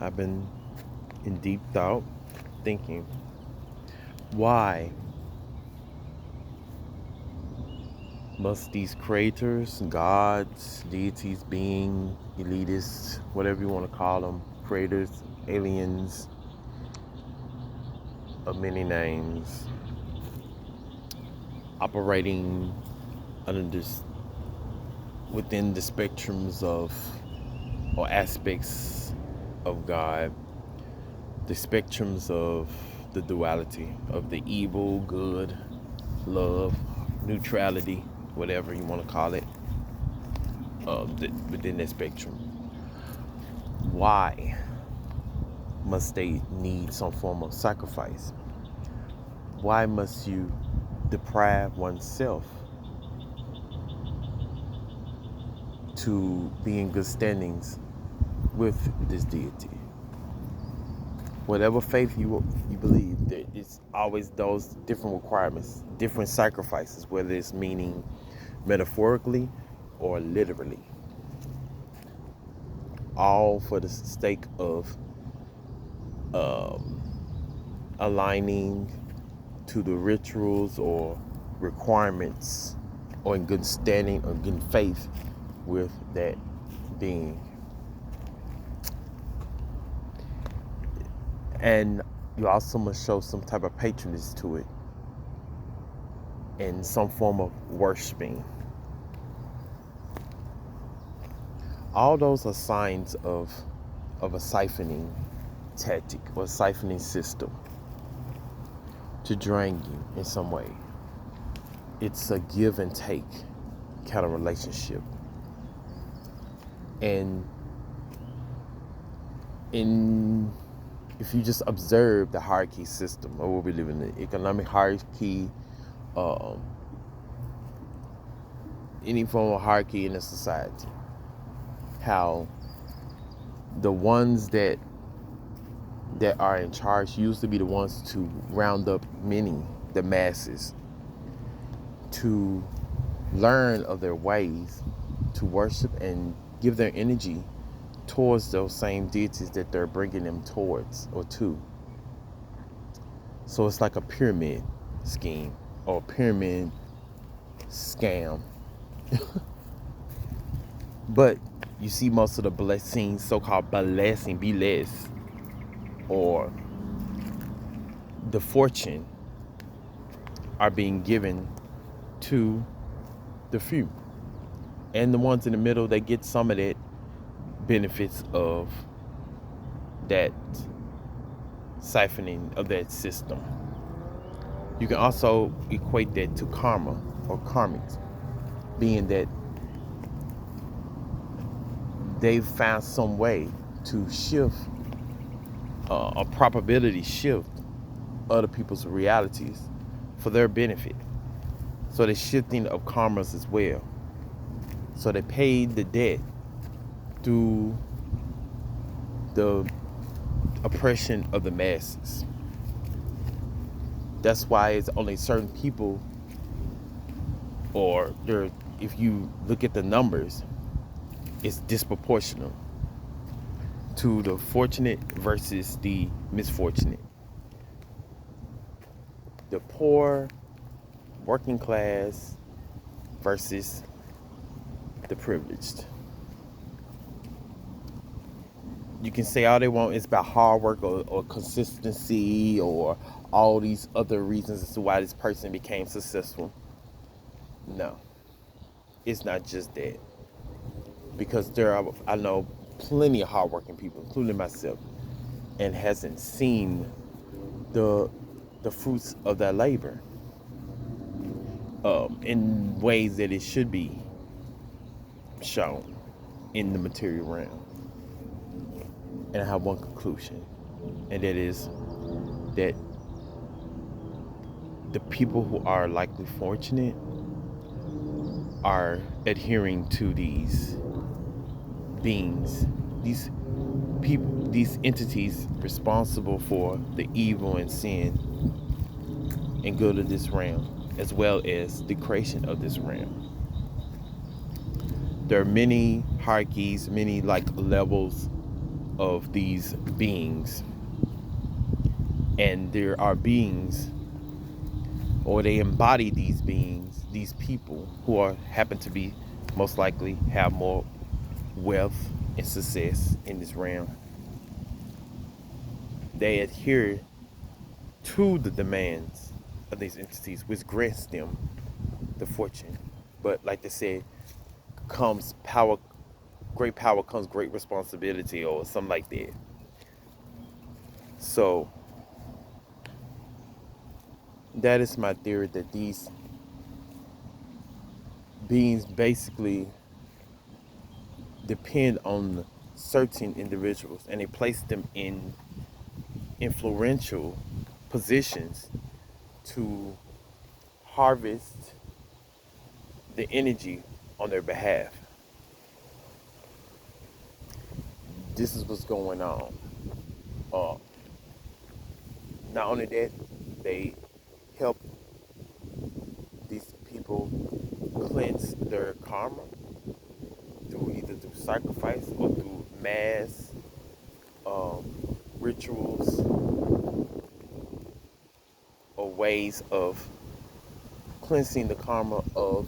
I've been in deep thought, thinking, why must these creators, gods, deities, being, elitists, whatever you want to call them, creators, aliens of many names, operating under this, within the spectrums of or aspects of God, the spectrums of the duality of the evil, good, love, neutrality, whatever you want to call it, within that spectrum. Why must they need some form of sacrifice? Why must you deprive oneself to be in good standings with this deity? Whatever faith you believe, it's always those different requirements, different sacrifices, whether it's meaning metaphorically or literally, all for the sake of um, aligning to the rituals or requirements, or in good standing or good faith with that being. And you also must show some type of patronage to it and some form of worshiping. All those are signs of a siphoning tactic or siphoning system to drain you in some way. It's a give and take kind of relationship. And if you just observe the hierarchy system of what we live in, the economic hierarchy, any form of hierarchy in a society, how the ones that are in charge used to be the ones to round up many, the masses, to learn of their ways, to worship and give their energy towards those same deities that they're bringing them towards or to. So it's like a pyramid scheme or a pyramid scam. But you see most of the blessings, so-called blessed, or the fortune are being given to the few. And the ones in the middle, they get some of that benefits of that siphoning of that system. You can also equate that to karma or karmic, being that they've found some way to shift a probability shift other people's realities for their benefit. So the shifting of karmas as well. So they paid the debt through the oppression of the masses. That's why it's only certain people, or there, if you look at the numbers, it's disproportional to the fortunate versus the misfortunate. The poor, working class versus the privileged. You can say all they want is about hard work or consistency or all these other reasons as to why this person became successful. No, it's not just that. Because I know plenty of hardworking people, including myself, and hasn't seen the fruits of their labor in ways that it should be shown in the material realm. And I have one conclusion, and that is that the people who are likely fortunate are adhering to these beings, these people, these entities responsible for the evil and sin and good of this realm, as well as the creation of this realm. There are many hierarchies, many like levels of these beings. And there are beings, or they embody these beings, these people who are happen to be most likely have more wealth and success in this realm. They adhere to the demands of these entities, which grants them the fortune. But like they said, comes power, great power comes great responsibility, or something like that. So that is my theory, that these beings basically depend on certain individuals, and they place them in influential positions to harvest the energy on their behalf. This is what's going on. Uh, Not only that, they help these people cleanse their karma through either through sacrifice or through mass rituals or ways of cleansing the karma of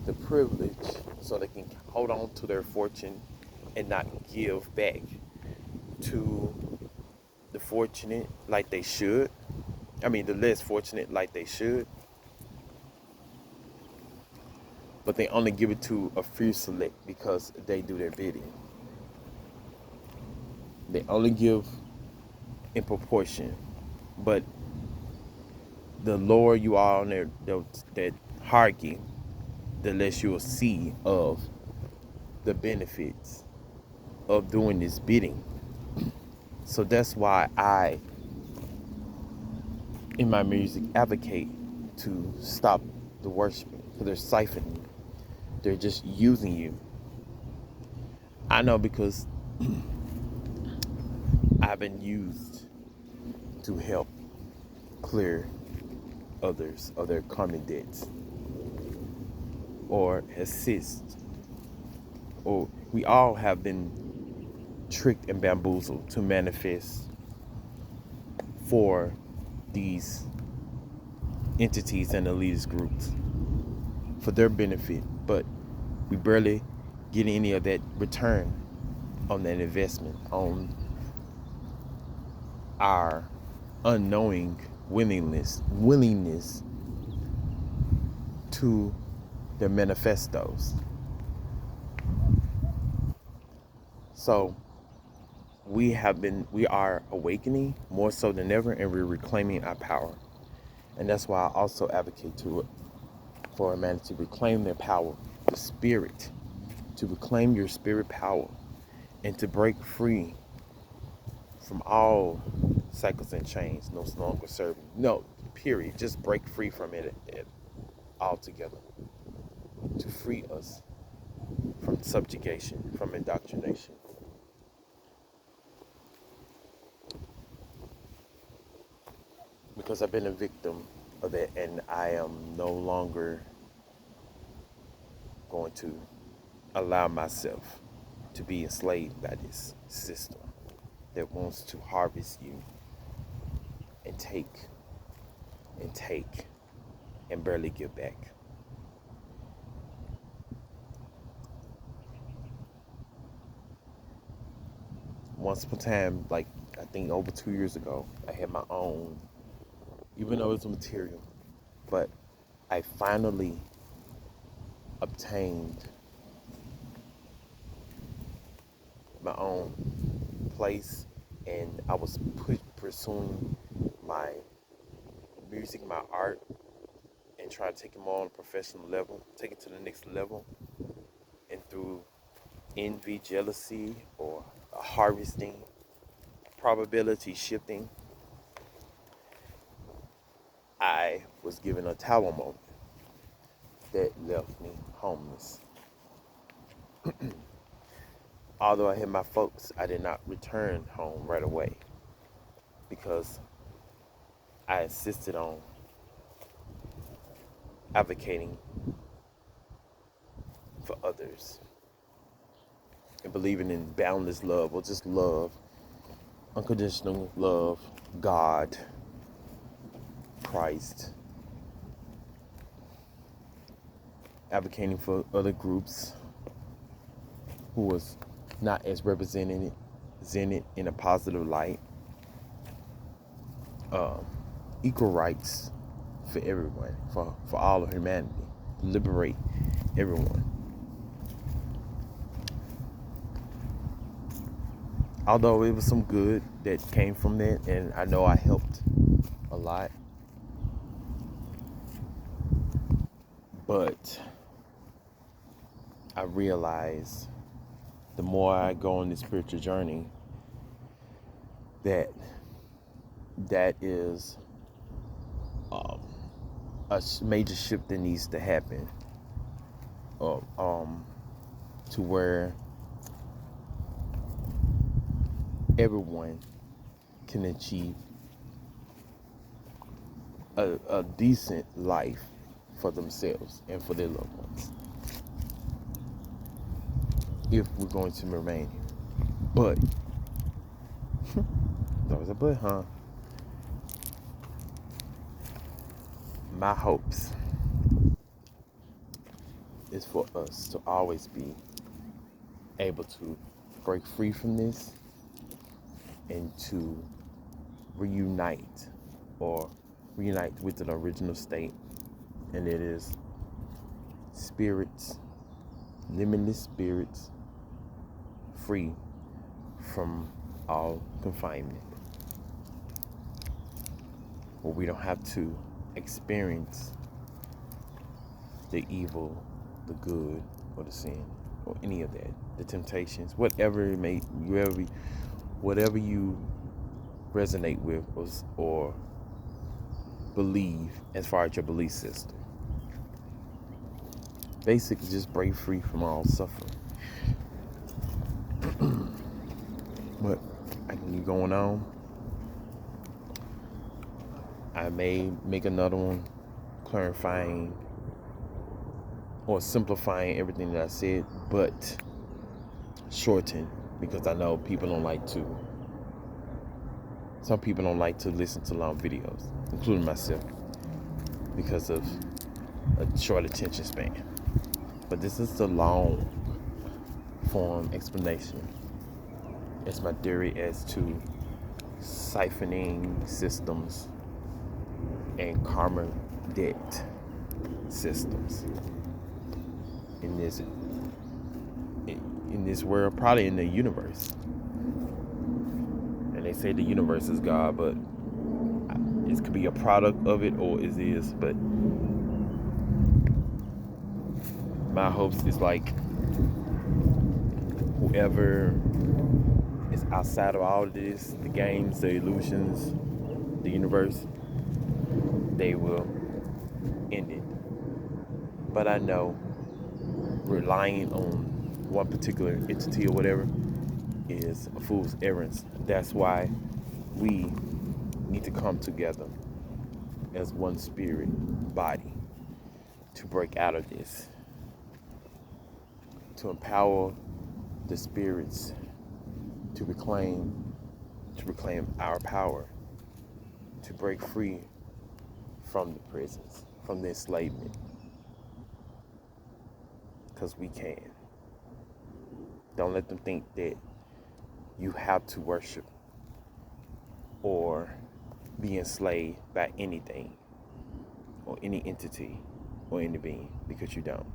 the privilege, so they can hold on to their fortune and not give back to the fortunate like they should. I mean, the less fortunate like they should. But they only give it to a few select because they do their bidding. They only give in proportion. But the lower you are on that hierarchy, the less you will see of the benefits of doing this bidding. So that's why I, in my music, advocate to stop the worshiping, because they're siphoning. They're just using you. I know, because I've been used to help clear others of their karmic debts, or assist, or we all have been tricked and bamboozled to manifest for these entities and elitist groups for their benefit, but we barely get any of that return on that investment, on our unknowing willingness to their manifestos. So we are awakening more so than ever, and we're reclaiming our power. And that's why I also advocate for a man to reclaim their power, the spirit, to reclaim your spirit power, and to break free from all cycles and chains no longer serving. No, period. Just break free from it altogether. To free us from subjugation, from indoctrination. Because I've been a victim of that, and I am no longer going to allow myself to be enslaved by this system that wants to harvest you and take and barely give back. Once upon a time, like I think over 2 years ago, I had my own, even though it's material, but I finally obtained my own place, and I was pursuing my music, my art, and try to take it more on a professional level, take it to the next level. And through envy, jealousy, or harvesting, probability shifting, I was given a tower moment that left me homeless. Although I had my folks, I did not return home right away because I insisted on advocating for others. and believing in boundless love, or just love, unconditional love, God, Christ, advocating for other groups who was not as represented in a positive light, equal rights for everyone, for all of humanity, liberate everyone. Although it was some good that came from that, and I know I helped a lot, but I realize the more I go on this spiritual journey, that is a major shift that needs to happen, to where everyone can achieve a decent life for themselves and for their loved ones, if we're going to remain here. But that was a but, huh? My hopes is for us to always be able to break free from this and to reunite with an original state, and it is spirits, limitless spirits, free from all confinement, where we don't have to experience the evil, the good, or the sin, or any of that, the temptations, whatever you resonate with or believe as far as your belief system. Basically, just break free from all suffering. But I can keep going on. I may make another one clarifying or simplifying everything that I said, but shorten, because I know some people don't like to listen to long videos, including myself, because of a short attention span. But this is the long form explanation. It's my theory as to siphoning systems and karma debt systems in this world, probably in the universe. And they say the universe is God, but it could be a product of it, or it is. But my hopes is like whoever is outside of all of this, the games, the illusions, the universe, they will end it. But I know relying on one particular entity or whatever is a fool's errand. That's why we need to come together as one spirit body to break out of this, to empower the spirits to reclaim our power, to break free from the prisons, from the enslavement, because we can. Don't let them think that you have to worship or be enslaved by anything or any entity or any being, because you don't.